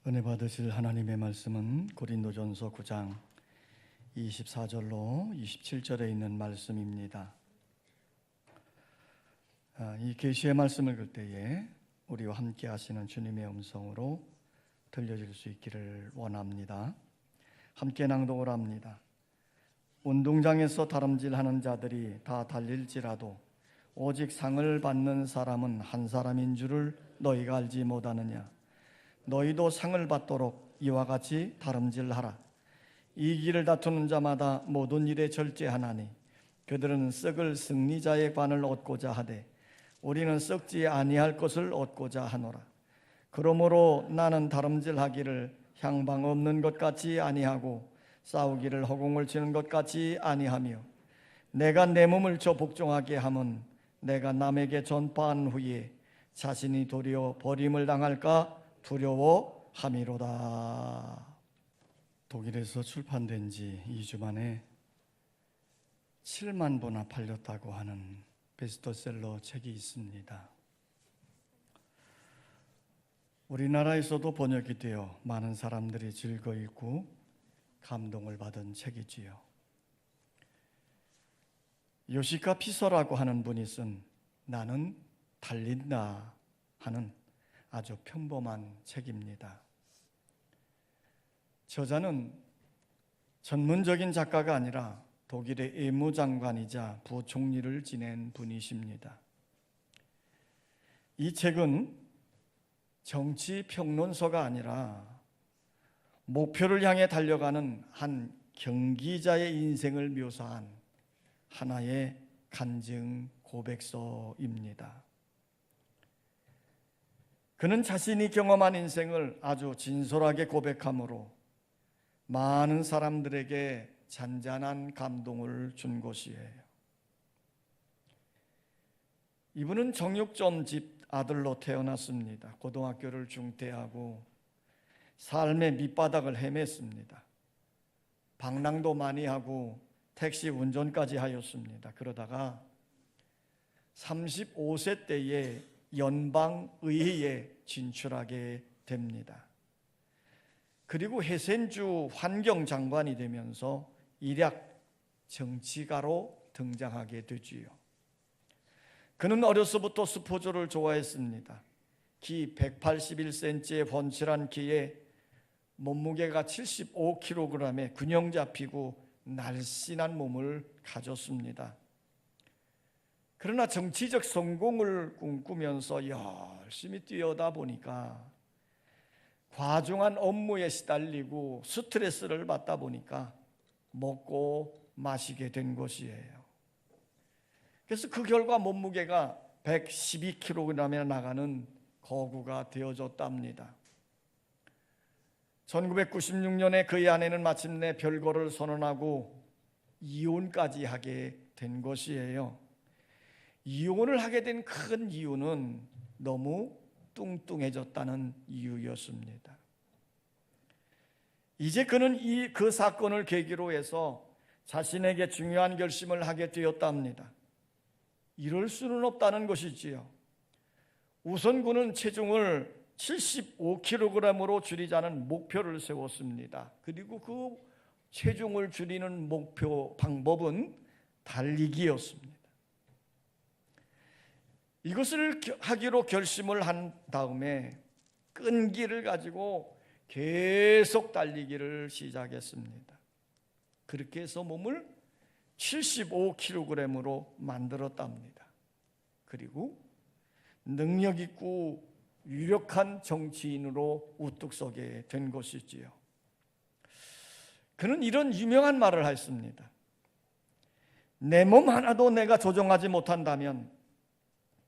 은혜 받으실 하나님의 말씀은 고린도전서 9장 24절로 27절에 있는 말씀입니다. 이 계시의 말씀을 읽을 때에 우리와 함께 하시는 주님의 음성으로 들려질 수 있기를 원합니다. 함께 낭독을 합니다. 운동장에서 다름질하는 자들이 다 달릴지라도 오직 상을 받는 사람은 한 사람인 줄을 너희가 알지 못하느냐. 너희도 상을 받도록 이와 같이 다름질하라. 이 길을 다투는 자마다 모든 일에 절제하나니 그들은 썩을 승리자의 관을 얻고자 하되 우리는 썩지 아니할 것을 얻고자 하노라. 그러므로 나는 다름질하기를 향방 없는 것 같이 아니하고 싸우기를 허공을 치는 것 같이 아니하며 내가 내 몸을 저 복종하게 함은 내가 남에게 전파한 후에 자신이 도리어 버림을 당할까 두려워함이로다. 독일에서 출판된 지 2주 만에 7만 부나 팔렸다고 하는 베스트셀러 책이 있습니다. 우리나라에서도 번역이 되어 많은 사람들이 즐겨 읽고 감동을 받은 책이지요. 요시카 피서라고 하는 분이 쓴 나는 달린다 하는 아주 평범한 책입니다. 저자는 전문적인 작가가 아니라 독일의 외무장관이자 부총리를 지낸 분이십니다. 이 책은 정치평론서가 아니라 목표를 향해 달려가는 한 경기자의 인생을 묘사한 하나의 간증 고백서입니다. 그는 자신이 경험한 인생을 아주 진솔하게 고백함으로 많은 사람들에게 잔잔한 감동을 준 것이에요. 이분은 정육점 집 아들로 태어났습니다. 고등학교를 중퇴하고 삶의 밑바닥을 헤맸습니다. 방랑도 많이 하고 택시 운전까지 하였습니다. 그러다가 35세 때에 연방의회에 진출하게 됩니다. 그리고 헤센주 환경장관이 되면서 일약 정치가로 등장하게 되지요. 그는 어려서부터 스포츠를 좋아했습니다. 키 181cm의 훤칠한 키에 몸무게가 75kg에 균형 잡히고 날씬한 몸을 가졌습니다. 그러나 정치적 성공을 꿈꾸면서 열심히 뛰어다 보니까 과중한 업무에 시달리고 스트레스를 받다 보니까 먹고 마시게 된 것이에요. 그래서 그 결과 몸무게가 112kg이나 나가는 거구가 되어졌답니다. 1996년에 그의 아내는 마침내 별거를 선언하고 이혼까지 하게 된 것이에요. 이혼을 하게 된 큰 이유는 너무 뚱뚱해졌다는 이유였습니다. 이제 그는 그 사건을 계기로 해서 자신에게 중요한 결심을 하게 되었답니다. 이럴 수는 없다는 것이지요. 우선 그는 체중을 75kg으로 줄이자는 목표를 세웠습니다. 그리고 그 체중을 줄이는 목표 방법은 달리기였습니다. 이것을 하기로 결심을 한 다음에 끈기를 가지고 계속 달리기를 시작했습니다. 그렇게 해서 몸을 75kg으로 만들었답니다. 그리고 능력 있고 유력한 정치인으로 우뚝 서게 된 것이지요. 그는 이런 유명한 말을 했습니다. 내 몸 하나도 내가 조정하지 못한다면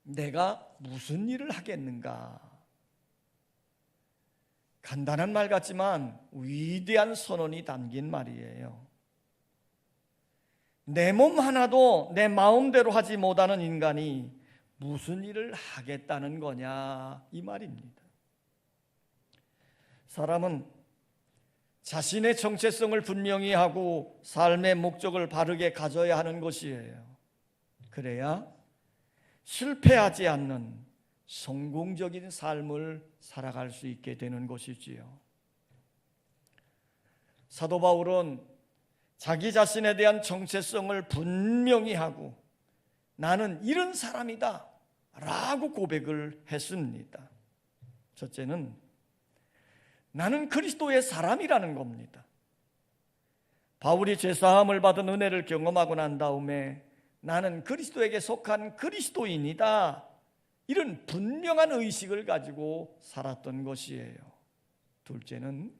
내가 무슨 일을 하겠는가? 간단한 말 같지만 위대한 선언이 담긴 말이에요. 내 몸 하나도 내 마음대로 하지 못하는 인간이 무슨 일을 하겠다는 거냐, 이 말입니다. 사람은 자신의 정체성을 분명히 하고 삶의 목적을 바르게 가져야 하는 것이에요. 그래야 실패하지 않는 성공적인 삶을 살아갈 수 있게 되는 것이지요. 사도 바울은 자기 자신에 대한 정체성을 분명히 하고 나는 이런 사람이다 라고 고백을 했습니다. 첫째는 나는 그리스도의 사람이라는 겁니다. 바울이 죄사함을 받은 은혜를 경험하고 난 다음에 나는 그리스도에게 속한 그리스도인이다, 이런 분명한 의식을 가지고 살았던 것이에요. 둘째는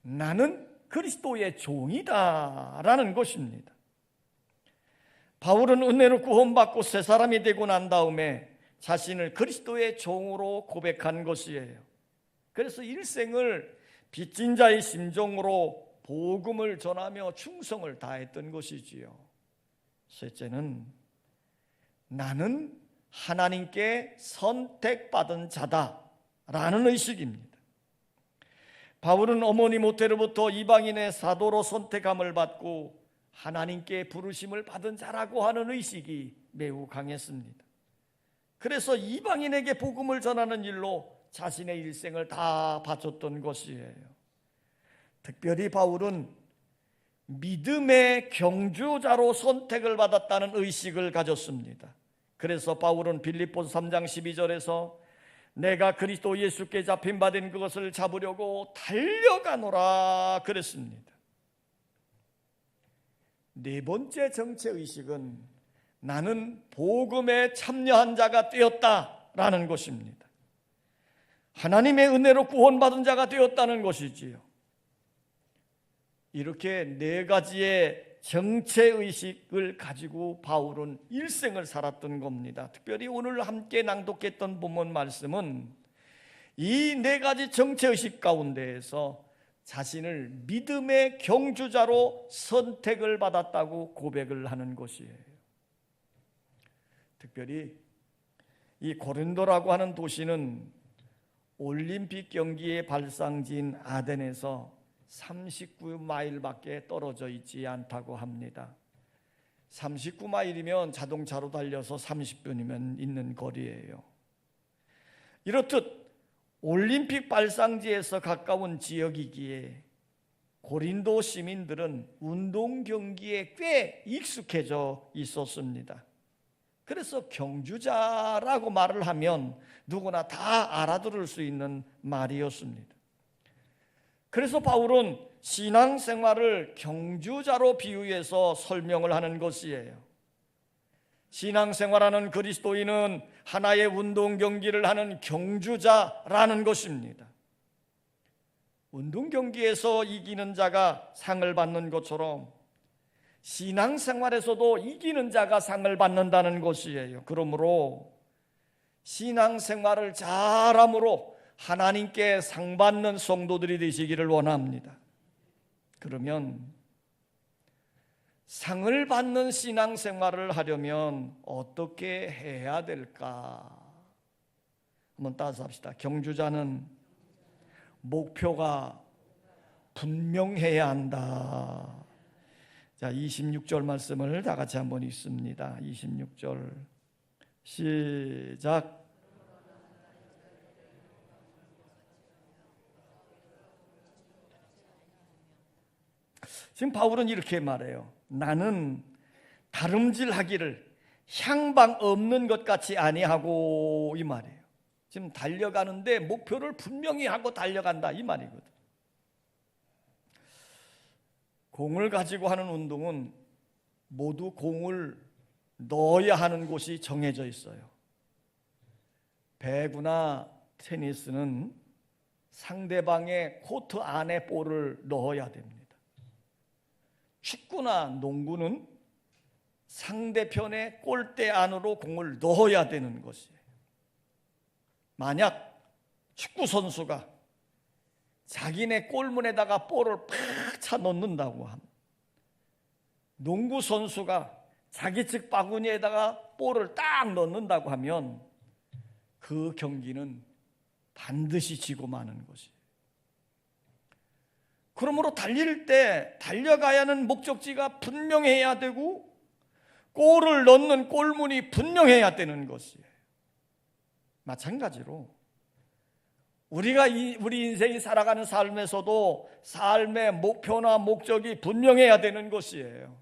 나는 그리스도의 종이다 라는 것입니다. 바울은 은혜로 구원받고 새 사람이 되고 난 다음에 자신을 그리스도의 종으로 고백한 것이에요. 그래서 일생을 빚진 자의 심정으로 복음을 전하며 충성을 다했던 것이지요. 셋째는 나는 하나님께 선택받은 자다라는 의식입니다. 바울은 어머니 모태로부터 이방인의 사도로 선택함을 받고 하나님께 부르심을 받은 자라고 하는 의식이 매우 강했습니다. 그래서 이방인에게 복음을 전하는 일로 자신의 일생을 다 바쳤던 것이에요. 특별히 바울은 믿음의 경주자로 선택을 받았다는 의식을 가졌습니다. 그래서 바울은 빌립보서 3장 12절에서 내가 그리스도 예수께 잡힌 바 된 그것을 잡으려고 달려가노라 그랬습니다. 네 번째 정체의식은 나는 복음에 참여한 자가 되었다라는 것입니다. 하나님의 은혜로 구원받은 자가 되었다는 것이지요. 이렇게 네 가지의 정체의식을 가지고 바울은 일생을 살았던 겁니다. 특별히 오늘 함께 낭독했던 본문 말씀은 이 네 가지 정체의식 가운데에서 자신을 믿음의 경주자로 선택을 받았다고 고백을 하는 것이에요. 특별히 이 고린도라고 하는 도시는 올림픽 경기의 발상지인 아덴에서 39마일밖에 떨어져 있지 않다고 합니다. 39마일이면 자동차로 달려서 30분이면 있는 거리예요. 이렇듯 올림픽 발상지에서 가까운 지역이기에 고린도 시민들은 운동 경기에 꽤 익숙해져 있었습니다. 그래서 경주자라고 말을 하면 누구나 다 알아들을 수 있는 말이었습니다. 그래서 바울은 신앙생활을 경주자로 비유해서 설명을 하는 것이에요. 신앙생활하는 그리스도인은 하나의 운동 경기를 하는 경주자라는 것입니다. 운동 경기에서 이기는 자가 상을 받는 것처럼 신앙생활에서도 이기는 자가 상을 받는다는 것이에요. 그러므로 신앙생활을 잘함으로 하나님께 상 받는 성도들이 되시기를 원합니다. 그러면 상을 받는 신앙생활을 하려면 어떻게 해야 될까? 한번 따라합시다. 경주자는 목표가 분명해야 한다. 자, 26절 말씀을 다 같이 한번 읽습니다. 26절 시작. 지금 바울은 이렇게 말해요. 나는 다름질하기를 향방 없는 것 같이 아니하고, 이 말이에요. 지금 달려가는데 목표를 분명히 하고 달려간다, 이 말이거든. 공을 가지고 하는 운동은 모두 공을 넣어야 하는 곳이 정해져 있어요. 배구나 테니스는 상대방의 코트 안에 볼을 넣어야 됩니다. 축구나 농구는 상대편의 골대 안으로 공을 넣어야 되는 것이에요. 만약 축구 선수가 자기네 골문에다가 볼을 팍 차 넣는다고 하면, 농구 선수가 자기 측 바구니에다가 볼을 딱 넣는다고 하면 그 경기는 반드시 지고 마는 것이에요. 그러므로 달릴 때 달려가야 하는 목적지가 분명해야 되고 골을 넣는 골문이 분명해야 되는 것이에요. 마찬가지로 우리가 우리 인생이 살아가는 삶에서도 삶의 목표나 목적이 분명해야 되는 것이에요.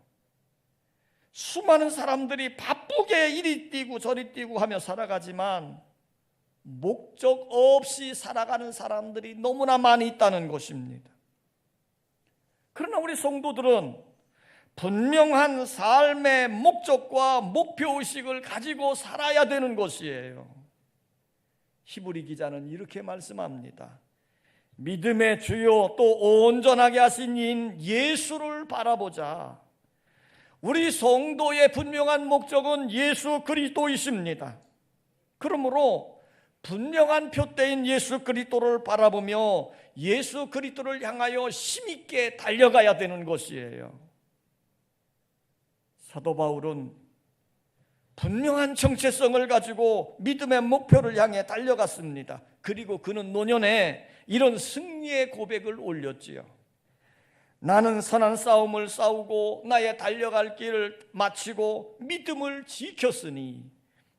수많은 사람들이 바쁘게 이리 뛰고 저리 뛰고 하며 살아가지만 목적 없이 살아가는 사람들이 너무나 많이 있다는 것입니다. 그러나 우리 성도들은 분명한 삶의 목적과 목표의식을 가지고 살아야 되는 것이에요. 히브리 기자는 이렇게 말씀합니다. 믿음의 주요 또 온전하게 하신 이인 예수를 바라보자. 우리 성도의 분명한 목적은 예수 그리스도이십니다. 그러므로 분명한 표대인 예수 그리스도를 바라보며 예수 그리스도를 향하여 힘있게 달려가야 되는 것이에요. 사도 바울은 분명한 정체성을 가지고 믿음의 목표를 향해 달려갔습니다. 그리고 그는 노년에 이런 승리의 고백을 올렸지요. 나는 선한 싸움을 싸우고 나의 달려갈 길을 마치고 믿음을 지켰으니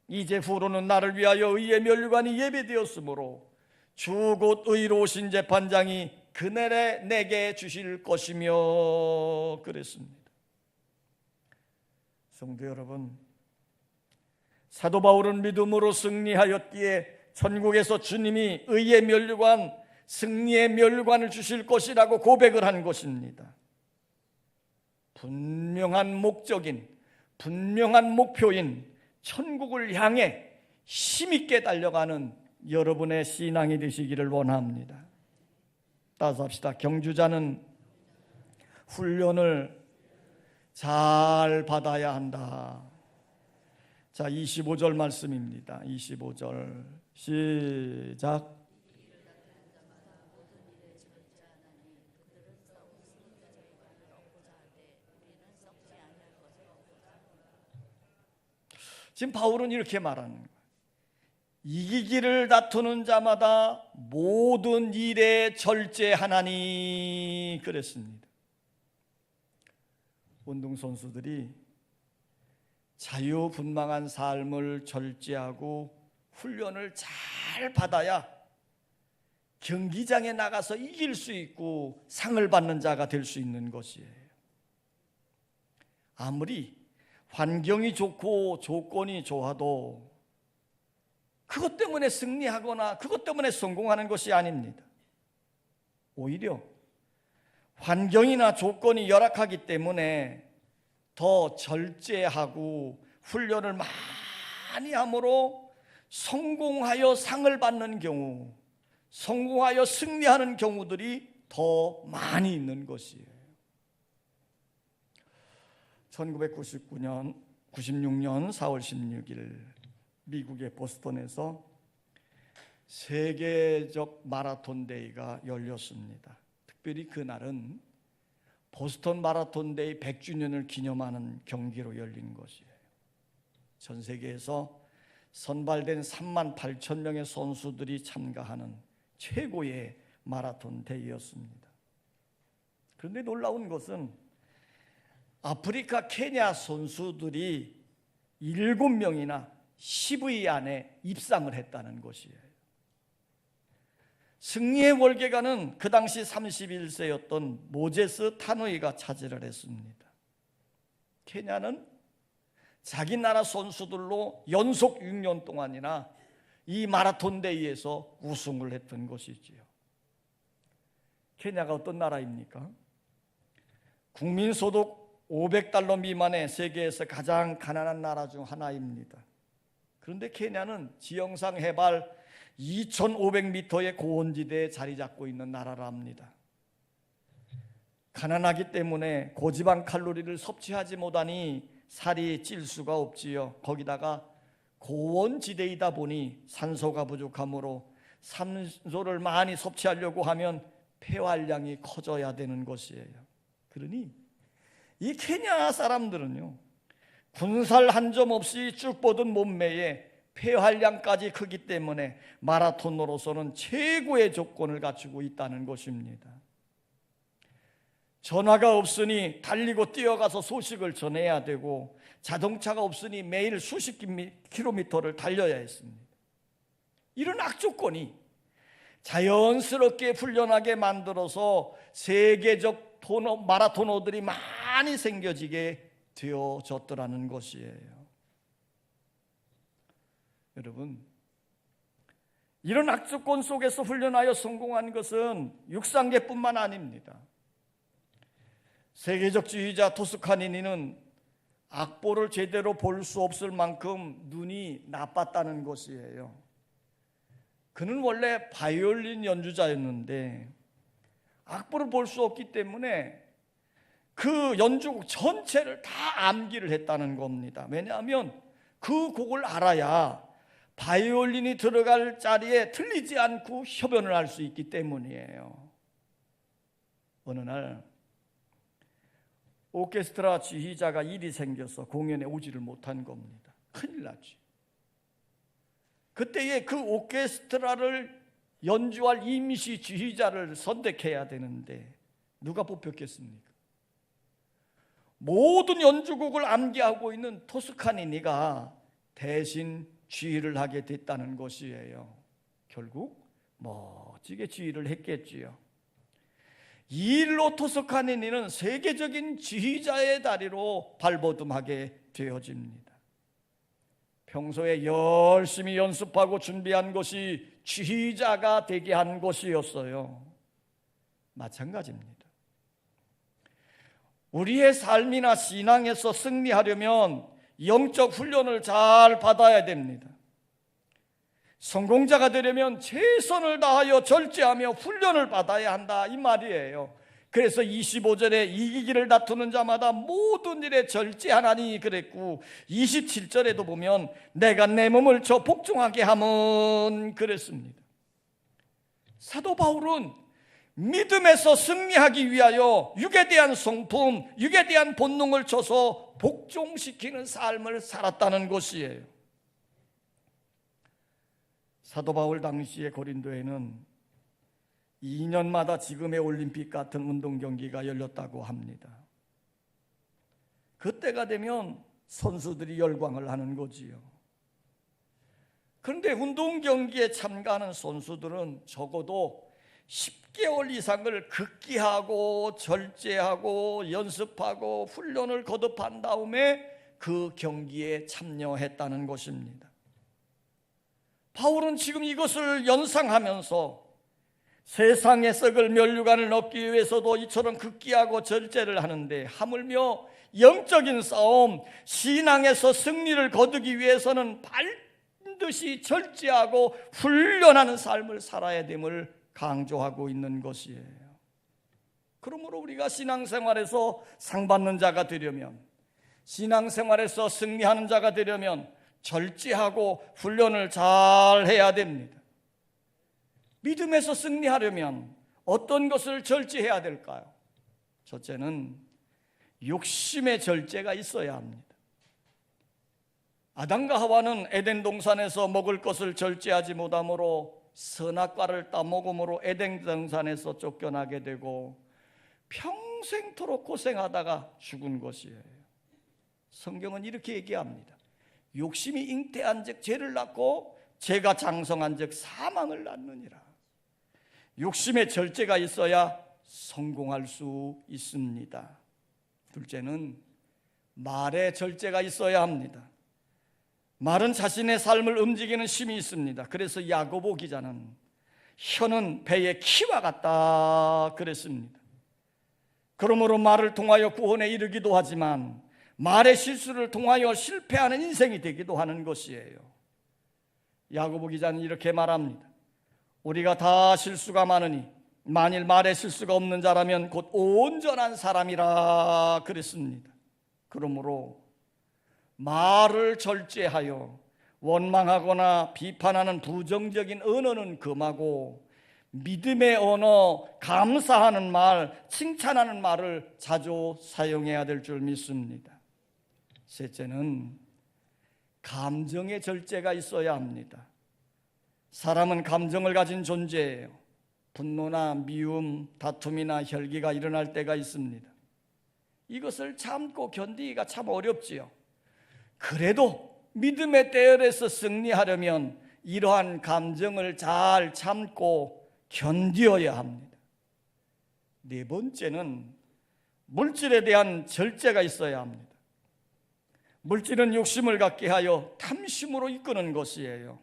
이제 후로는 나를 위하여 의의 면류관이 예배되었으므로 주 곧 의로우신 재판장이 그날에 내게 주실 것이며 그랬습니다. 성도 여러분, 사도 바울은 믿음으로 승리하였기에 천국에서 주님이 의의 면류관, 승리의 면류관을 주실 것이라고 고백을 한 것입니다. 분명한 목적인, 분명한 목표인 천국을 향해 힘있게 달려가는 여러분의 신앙이 되시기를 원합니다. 따라서 합시다. 경주자는 훈련을 잘 받아야 한다. 자, 25절 말씀입니다. 25절 시작. 지금 바울은 이렇게 말하는 거예요. 이기기를 다투는 자마다 모든 일에 절제하나니 그랬습니다. 운동선수들이 자유분방한 삶을 절제하고 훈련을 잘 받아야 경기장에 나가서 이길 수 있고 상을 받는 자가 될 수 있는 것이에요. 아무리 환경이 좋고 조건이 좋아도 그것 때문에 승리하거나 그것 때문에 성공하는 것이 아닙니다. 오히려 환경이나 조건이 열악하기 때문에 더 절제하고 훈련을 많이 함으로 성공하여 상을 받는 경우, 성공하여 승리하는 경우들이 더 많이 있는 것이에요. 1996년 4월 16일 미국의 보스턴에서 세계적 마라톤 대회가 열렸습니다. 특별히 그날은 보스턴 마라톤 대회 100주년을 기념하는 경기로 열린 것이에요. 전 세계에서 선발된 3만 8천 명의 선수들이 참가하는 최고의 마라톤 대회였습니다. 그런데 놀라운 것은 아프리카 케냐 선수들이 7명이나 10위 안에 입상을 했다는 것이에요. 승리의 월계관은 그 당시 31세였던 모제스 타누이가 차지를 했습니다. 케냐는 자기 나라 선수들로 연속 6년 동안이나 이 마라톤 대회에서 우승을 했던 것이지요. 케냐가 어떤 나라입니까? 국민소득 500달러 미만의 세계에서 가장 가난한 나라 중 하나입니다. 그런데 케냐는 지형상 해발 2,500m의 고원지대에 자리 잡고 있는 나라라 합니다. 가난하기 때문에 고지방 칼로리를 섭취하지 못하니 살이 찔 수가 없지요. 거기다가 고원지대이다 보니 산소가 부족하므로 산소를 많이 섭취하려고 하면 폐활량이 커져야 되는 것이에요. 그러니 이 케냐 사람들은요, 군살 한 점 없이 쭉 뻗은 몸매에 폐활량까지 크기 때문에 마라톤으로서는 최고의 조건을 갖추고 있다는 것입니다. 전화가 없으니 달리고 뛰어가서 소식을 전해야 되고, 자동차가 없으니 매일 수십 킬로미터를 달려야 했습니다. 이런 악조건이 자연스럽게 훈련하게 만들어서 세계적 마라토너들이 많이 생겨지게 되어졌더라는 것이에요. 여러분, 이런 악조건 속에서 훈련하여 성공한 것은 육상계뿐만 아닙니다. 세계적 지휘자 토스카니니는 악보를 제대로 볼 수 없을 만큼 눈이 나빴다는 것이에요. 그는 원래 바이올린 연주자였는데 악보를 볼 수 없기 때문에 그 연주곡 전체를 다 암기를 했다는 겁니다. 왜냐하면 그 곡을 알아야 바이올린이 들어갈 자리에 틀리지 않고 협연을 할 수 있기 때문이에요. 어느 날 오케스트라 지휘자가 일이 생겨서 공연에 오지를 못한 겁니다. 큰일 났지. 그때에 그 오케스트라를 연주할 임시 지휘자를 선택해야 되는데 누가 뽑혔겠습니까? 모든 연주곡을 암기하고 있는 토스카니니가 대신 지휘를 하게 됐다는 것이에요. 결국 멋지게 지휘를 했겠지요. 이 일로 토스카니니는 세계적인 지휘자의 다리로 발버둥하게 되어집니다. 평소에 열심히 연습하고 준비한 것이 지휘자가 되게 한 것이었어요. 마찬가지입니다. 우리의 삶이나 신앙에서 승리하려면 영적 훈련을 잘 받아야 됩니다. 성공자가 되려면 최선을 다하여 절제하며 훈련을 받아야 한다, 이 말이에요. 그래서 25절에 이기기를 다투는 자마다 모든 일에 절제하나니 그랬고, 27절에도 보면 내가 내 몸을 저 복종하게 함은 그랬습니다. 사도 바울은 믿음에서 승리하기 위하여 육에 대한 성품, 육에 대한 본능을 쳐서 복종시키는 삶을 살았다는 것이에요. 사도 바울 당시에 고린도에는 2년마다 지금의 올림픽 같은 운동 경기가 열렸다고 합니다. 그때가 되면 선수들이 열광을 하는 거지요. 그런데 운동 경기에 참가하는 선수들은 적어도 10개월 이상을 극기하고 절제하고 연습하고 훈련을 거듭한 다음에 그 경기에 참여했다는 것입니다. 바울은 지금 이것을 연상하면서 세상의 썩을 면류관을 얻기 위해서도 이처럼 극기하고 절제를 하는데, 하물며 영적인 싸움, 신앙에서 승리를 거두기 위해서는 반드시 절제하고 훈련하는 삶을 살아야 됨을 강조하고 있는 것이에요. 그러므로 우리가 신앙생활에서 상 받는 자가 되려면, 신앙생활에서 승리하는 자가 되려면 절제하고 훈련을 잘 해야 됩니다. 믿음에서 승리하려면 어떤 것을 절제해야 될까요? 첫째는 욕심의 절제가 있어야 합니다. 아담과 하와는 에덴 동산에서 먹을 것을 절제하지 못함으로 선악과를 따먹음으로 에덴 동산에서 쫓겨나게 되고 평생토록 고생하다가 죽은 것이에요. 성경은 이렇게 얘기합니다. 욕심이 잉태한 즉 죄를 낳고 죄가 장성한 즉 사망을 낳느니라. 욕심의 절제가 있어야 성공할 수 있습니다. 둘째는 말의 절제가 있어야 합니다. 말은 자신의 삶을 움직이는 힘이 있습니다. 그래서 야고보 기자는 혀는 배의 키와 같다 그랬습니다. 그러므로 말을 통하여 구원에 이르기도 하지만 말의 실수를 통하여 실패하는 인생이 되기도 하는 것이에요. 야고보 기자는 이렇게 말합니다. 우리가 다 실수가 많으니 만일 말에 실수가 없는 자라면 곧 온전한 사람이라 그랬습니다. 그러므로 말을 절제하여 원망하거나 비판하는 부정적인 언어는 금하고 믿음의 언어, 감사하는 말, 칭찬하는 말을 자주 사용해야 될 줄 믿습니다. 셋째는 감정의 절제가 있어야 합니다. 사람은 감정을 가진 존재예요. 분노나 미움, 다툼이나 혈기가 일어날 때가 있습니다. 이것을 참고 견디기가 참 어렵지요. 그래도 믿음의 대열에서 승리하려면 이러한 감정을 잘 참고 견디어야 합니다. 네 번째는 물질에 대한 절제가 있어야 합니다. 물질은 욕심을 갖게 하여 탐심으로 이끄는 것이에요.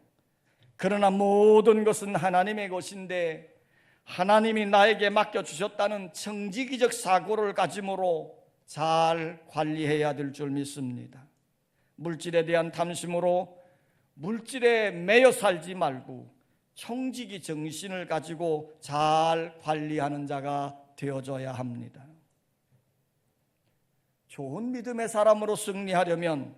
그러나 모든 것은 하나님의 것인데 하나님이 나에게 맡겨주셨다는 청지기적 사고를 가짐으로 잘 관리해야 될 줄 믿습니다. 물질에 대한 탐심으로 물질에 매여 살지 말고 청지기 정신을 가지고 잘 관리하는 자가 되어줘야 합니다. 좋은 믿음의 사람으로 승리하려면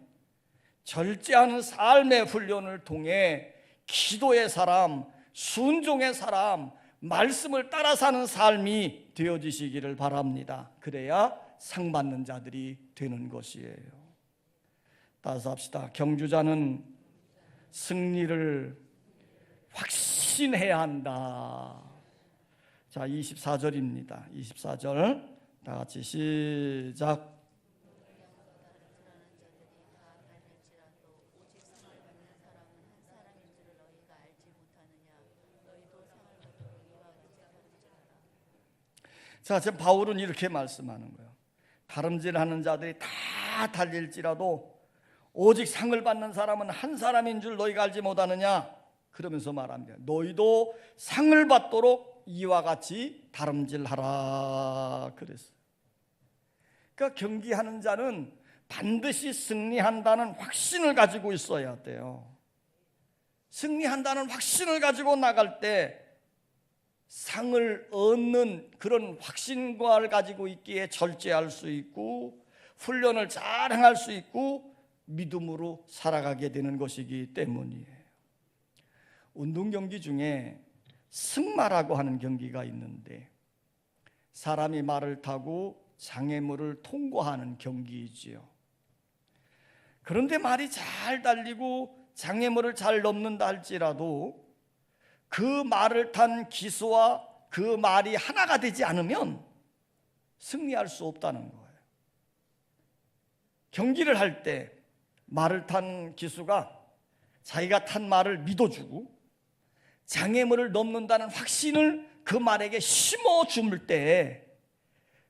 절제하는 삶의 훈련을 통해 기도의 사람, 순종의 사람, 말씀을 따라 사는 삶이 되어지시기를 바랍니다. 그래야 상 받는 자들이 되는 것이에요. 따라서 합시다. 경주자는 승리를 확신해야 한다. 자, 24절입니다. 24절 다 같이 시작. 자, 지금 바울은 이렇게 말씀하는 거예요. 다름질하는 자들이 다 달릴지라도 오직 상을 받는 사람은 한 사람인 줄 너희가 알지 못하느냐? 그러면서 말합니다. 너희도 상을 받도록 이와 같이 다름질하라 그랬어요. 그러니까 경기하는 자는 반드시 승리한다는 확신을 가지고 있어야 돼요. 승리한다는 확신을 가지고 나갈 때 상을 얻는 그런 확신과를 가지고 있기에 절제할 수 있고 훈련을 잘 행할 수 있고 믿음으로 살아가게 되는 것이기 때문이에요. 운동 경기 중에 승마라고 하는 경기가 있는데 사람이 말을 타고 장애물을 통과하는 경기이지요. 그런데 말이 잘 달리고 장애물을 잘 넘는다 할지라도 그 말을 탄 기수와 그 말이 하나가 되지 않으면 승리할 수 없다는 거예요. 경기를 할 때 말을 탄 기수가 자기가 탄 말을 믿어주고 장애물을 넘는다는 확신을 그 말에게 심어줄 때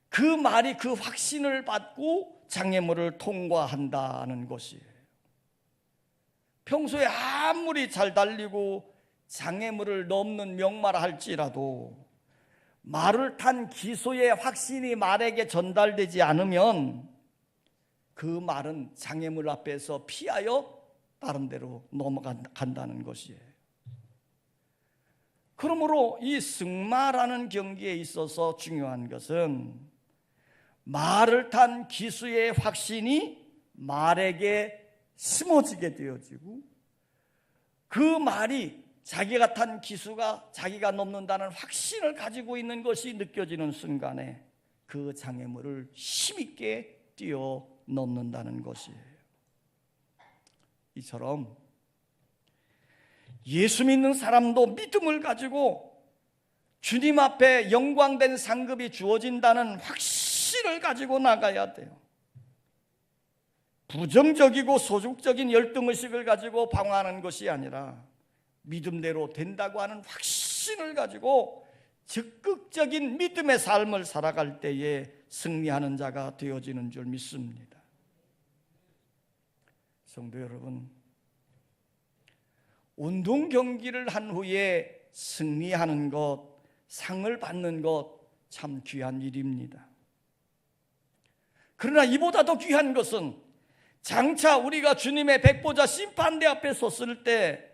그 말이 그 확신을 받고 장애물을 통과한다는 것이에요. 평소에 아무리 잘 달리고 장애물을 넘는 명마라 할지라도 말을 탄 기수의 확신이 말에게 전달되지 않으면 그 말은 장애물 앞에서 피하여 다른 데로 넘어간다는 것이에요. 그러므로 이 승마라는 경기에 있어서 중요한 것은 말을 탄 기수의 확신이 말에게 심어지게 되어지고 그 말이 자기가 탄 기수가 자기가 넘는다는 확신을 가지고 있는 것이 느껴지는 순간에 그 장애물을 힘있게 뛰어넘는다는 것이에요. 이처럼 예수 믿는 사람도 믿음을 가지고 주님 앞에 영광된 상급이 주어진다는 확신을 가지고 나가야 돼요. 부정적이고 소극적인 열등의식을 가지고 방황하는 것이 아니라 믿음대로 된다고 하는 확신을 가지고 적극적인 믿음의 삶을 살아갈 때에 승리하는 자가 되어지는 줄 믿습니다. 성도 여러분, 운동 경기를 한 후에 승리하는 것, 상을 받는 것 참 귀한 일입니다. 그러나 이보다 더 귀한 것은 장차 우리가 주님의 백보자 심판대 앞에 섰을 때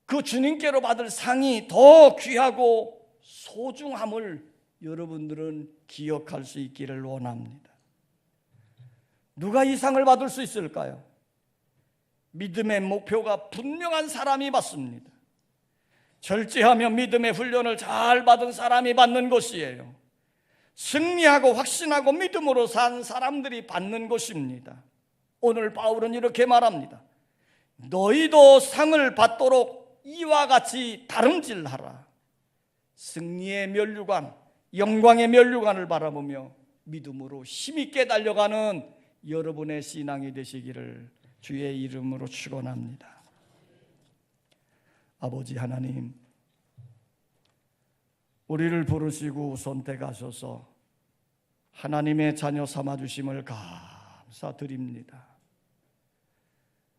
그 주님께로 받을 상이 더 귀하고 소중함을 여러분들은 기억할 수 있기를 원합니다. 누가 이 상을 받을 수 있을까요? 믿음의 목표가 분명한 사람이 받습니다. 절제하며 믿음의 훈련을 잘 받은 사람이 받는 것이에요. 승리하고 확신하고 믿음으로 산 사람들이 받는 것입니다. 오늘 바울은 이렇게 말합니다. 너희도 상을 받도록 이와 같이 다름질하라. 승리의 면류관, 영광의 면류관을 바라보며 믿음으로 힘있게 달려가는 여러분의 신앙이 되시기를 주의 이름으로 축원합니다. 아버지 하나님, 우리를 부르시고 선택하셔서 하나님의 자녀 삼아주심을 감사드립니다.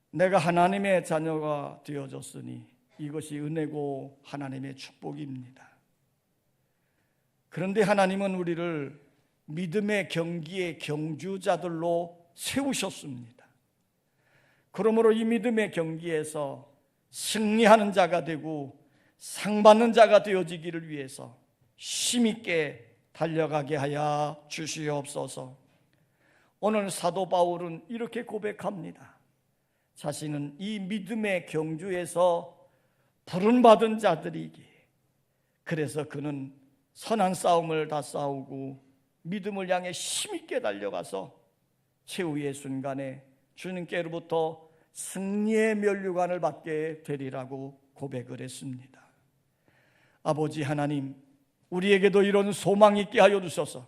내가 하나님의 자녀가 되어졌으니 이것이 은혜고 하나님의 축복입니다. 그런데 하나님은 우리를 믿음의 경기의 경주자들로 세우셨습니다. 그러므로 이 믿음의 경기에서 승리하는 자가 되고 상받는 자가 되어지기를 위해서 힘있게 달려가게 하여 주시옵소서. 오늘 사도 바울은 이렇게 고백합니다. 자신은 이 믿음의 경주에서 부름받은 자들이기에 그래서 그는 선한 싸움을 다 싸우고 믿음을 향해 힘있게 달려가서 최후의 순간에 주님께로부터 승리의 면류관을 받게 되리라고 고백을 했습니다. 아버지 하나님, 우리에게도 이런 소망 있게 하여 주셔서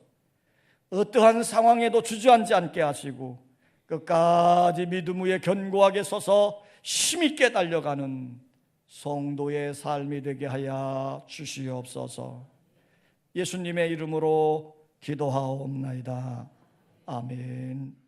어떠한 상황에도 주저앉지 않게 하시고 끝까지 믿음 위에 견고하게 서서 힘있게 달려가는 성도의 삶이 되게 하여 주시옵소서. 예수님의 이름으로 기도하옵나이다. 아멘.